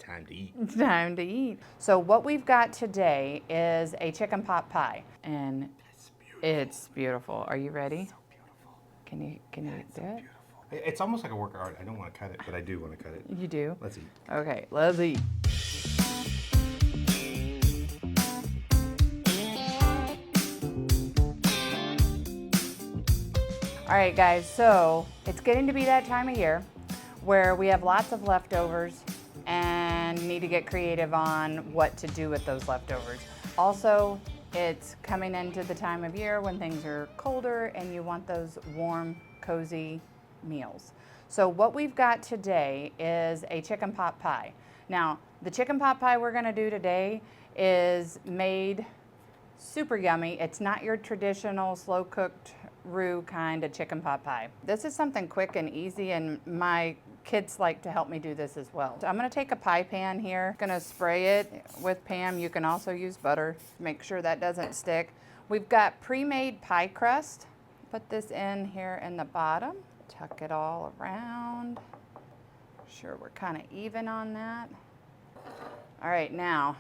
time to eat. It's time to eat. So what we've got today is a chicken pot pie, and it's beautiful. Are you ready? So beautiful. Can you do it? Beautiful. It's almost like a work of art. I don't want to cut it, but I do want to cut it. You do? Let's eat. Okay, let's eat. All right, guys, so it's getting to be that time of year where we have lots of leftovers and need to get creative on what to do with those leftovers. Also, it's coming into the time of year when things are colder and you want those warm, cozy meals. So what we've got today is a chicken pot pie. Now, the chicken pot pie we're gonna do today is made super yummy. It's not your traditional slow cooked roux kind of chicken pot pie. This is something quick and easy, and my kids like to help me do this as well. So I'm gonna take a pie pan here, gonna spray it with Pam. You can also use butter, make sure that doesn't stick. We've got pre-made pie crust. Put this in here in the bottom, tuck it all around. Sure we're kind of even on that. All right, now,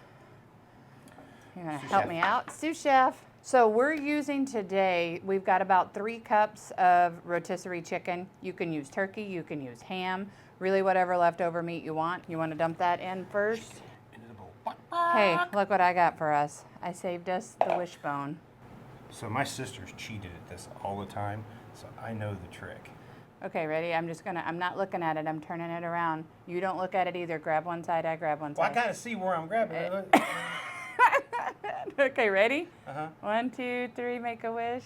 you're gonna help me out, sous chef. So we're using today, we've got about 3 cups of rotisserie chicken. You can use turkey, you can use ham, really whatever leftover meat you want. You wanna dump that in first? Into the bowl. Hey, look what I got for us. I saved us the wishbone. So my sister's cheated at this all the time, so I know the trick. Okay, ready? I'm not looking at it, I'm turning it around. You don't look at it either. Grab one side, I grab one Well, I side. gotta see where I'm grabbing it. Okay, ready? Uh-huh. 1, 2, 3, make a wish.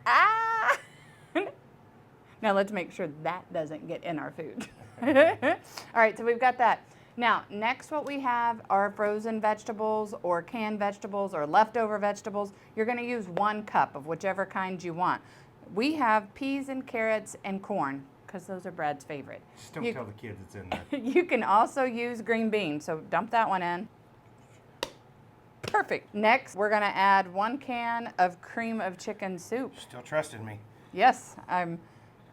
Ah! Now let's make sure that doesn't get in our food. All right, so we've got that. Now, next what we have are frozen vegetables or canned vegetables or leftover vegetables. You're gonna use 1 cup of whichever kind you want. We have peas and carrots and corn, because those are Brad's favorite. Just don't tell the kids it's in there. You can also use green beans, so dump that one in. Perfect. Next, we're gonna add 1 can of cream of chicken soup. Still trusting me. Yes,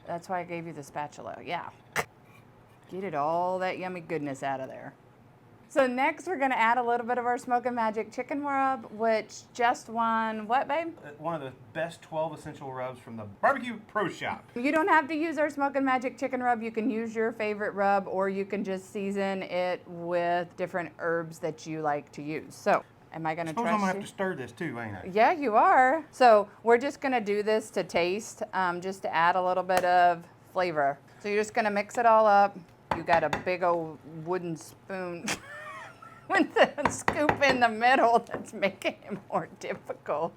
that's why I gave you the spatula, yeah. Get all that yummy goodness out of there. So next, we're gonna add a little bit of our Smokin' Magic chicken rub, which just won, what, babe? One of the best 12 essential rubs from the Barbecue Pro Shop. You don't have to use our Smokin' Magic chicken rub. You can use your favorite rub, or you can just season it with different herbs that you like to use. So, am I gonna Suppose trust I'm gonna you? have to stir this too, ain't I? Yeah, you are. So we're just gonna do this to taste, just to add a little bit of flavor. So you're just gonna mix it all up. You got a big old wooden spoon with the scoop in the middle that's making it more difficult.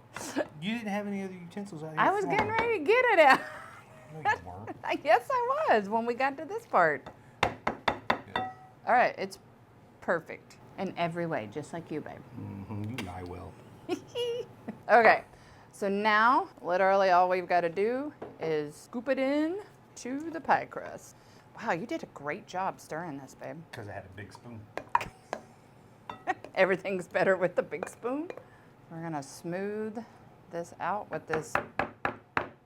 You didn't have any other utensils out here? I was for getting me. ready to get it out. No, you weren't. Yes, I was when we got to this part. Good. All right, it's perfect in every way, just like you, babe. You lie well. Okay, so now literally all we've got to do is scoop it in to the pie crust. Wow, you did a great job stirring this, babe. Because I had a big spoon. Everything's better with the big spoon. We're gonna smooth this out with this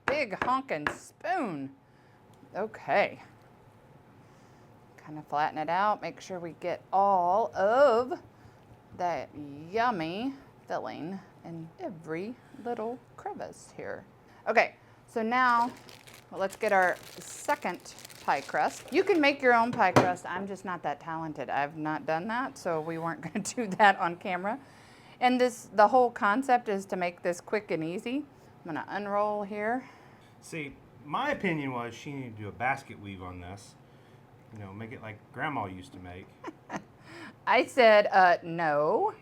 big honking spoon. Okay. Kind of flatten it out, make sure we get all of that yummy filling in every little crevice here. Okay, so now let's get our second pie crust. You can make your own pie crust. I'm just not that talented. I've not done that, so we weren't gonna do that on camera. And the whole concept is to make this quick and easy. I'm gonna unroll here. See, my opinion was she needed to do a basket weave on this. You know, make it like Grandma used to make. I said, no.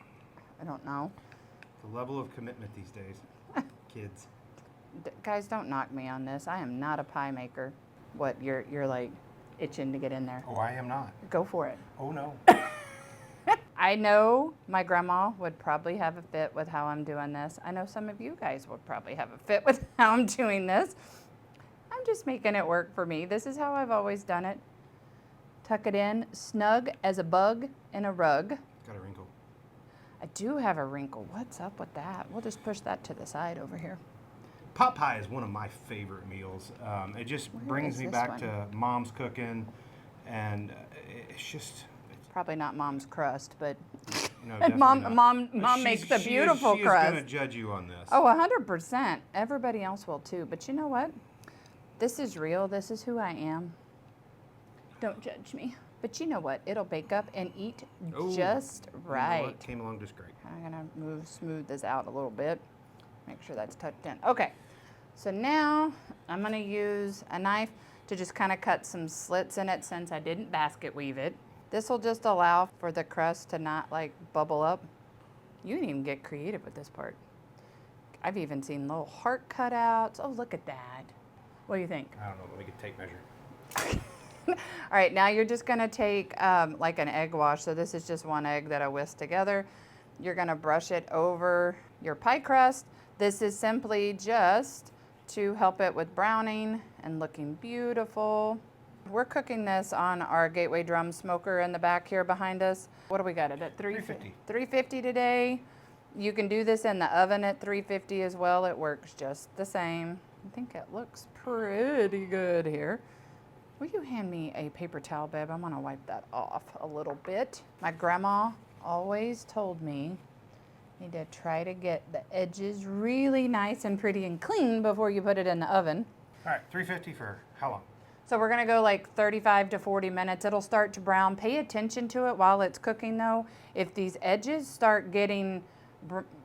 I don't know. The level of commitment these days. Kids. Guys, don't knock me on this. I am not a pie maker. What, you're like itching to get in there. Oh, I am not. Go for it. Oh, no. I know my grandma would probably have a fit with how I'm doing this. I know some of you guys would probably have a fit with how I'm doing this. I'm just making it work for me. This is how I've always done it. Tuck it in, snug as a bug in a rug. Got a wrinkle. I do have a wrinkle. What's up with that? We'll just push that to the side over here. Pot pie is one of my favorite meals. It just brings is me this back one? to Mom's cooking, and it's just, Probably not Mom's crust, but no, definitely Mom, not. Mom, But Mom makes the she beautiful is crust. going to judge you on this. Oh, 100%. Everybody else will too. But you know what? This is real. This is who I am. Don't judge me. But you know what? It'll bake up and eat Ooh, just you know right. what? Came along just great. I'm going to smooth this out a little bit. Make sure that's tucked in. Okay. So now I'm going to use a knife to just kind of cut some slits in it since I didn't basket weave it. This will just allow for the crust to not like bubble up. You can even get creative with this part. I've even seen little heart cutouts. Oh, look at that. What do you think? I don't know, let me get tape measure. All right, now you're just gonna take like an egg wash. So this is just one egg that I whisked together. You're gonna brush it over your pie crust. This is simply just to help it with browning and looking beautiful. We're cooking this on our Gateway drum smoker in the back here behind us. What do we got it at? 350. 350 today. You can do this in the oven at 350 as well. It works just the same. I think it looks pretty good here. Will you hand me a paper towel, babe? I'm gonna wipe that off a little bit. My grandma always told me you need to try to get the edges really nice and pretty and clean before you put it in the oven. All right, 350 for how long? So we're gonna go like 35 to 40 minutes. It'll start to brown. Pay attention to it while it's cooking though. If these edges start getting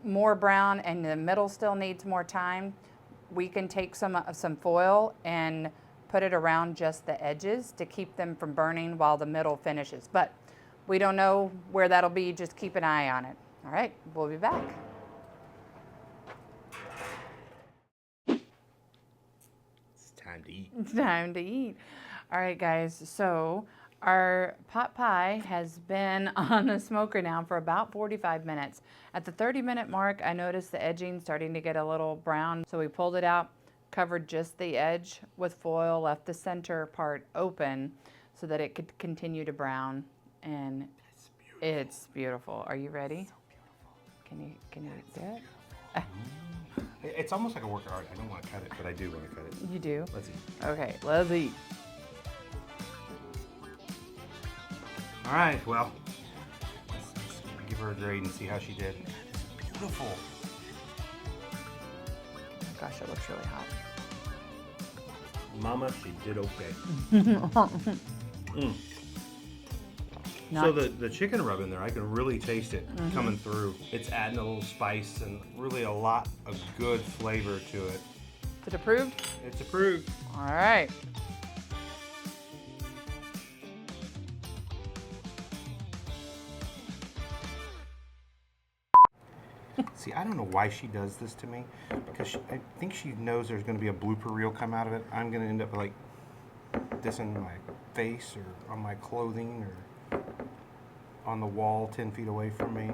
more brown and the middle still needs more time, we can take some foil and put it around just the edges to keep them from burning while the middle finishes. But we don't know where that'll be. Just keep an eye on it. All right, we'll be back. It's time to eat. It's time to eat. All right, guys, so our pot pie has been on the smoker now for about 45 minutes. At the 30-minute mark, I noticed the edging starting to get a little brown, so we pulled it out, covered just the edge with foil, left the center part open so that it could continue to brown, and it's beautiful. Are you ready? So beautiful. Can you do it? It's almost like a work of art. I don't want to cut it, but I do want to cut it. You do? Let's eat. Okay, let's eat. All right, well, let's give her a grade and see how she did. It's beautiful. Oh gosh, it looks really hot. Mama, she did okay. So the chicken rub in there, I can really taste it coming through. It's adding a little spice and really a lot of good flavor to it. Is it approved? It's approved. All right. See, I don't know why she does this to me, because I think she knows there's going to be a blooper reel come out of it. I'm going to end up like this in my face or on my clothing or on the wall 10 feet away from me.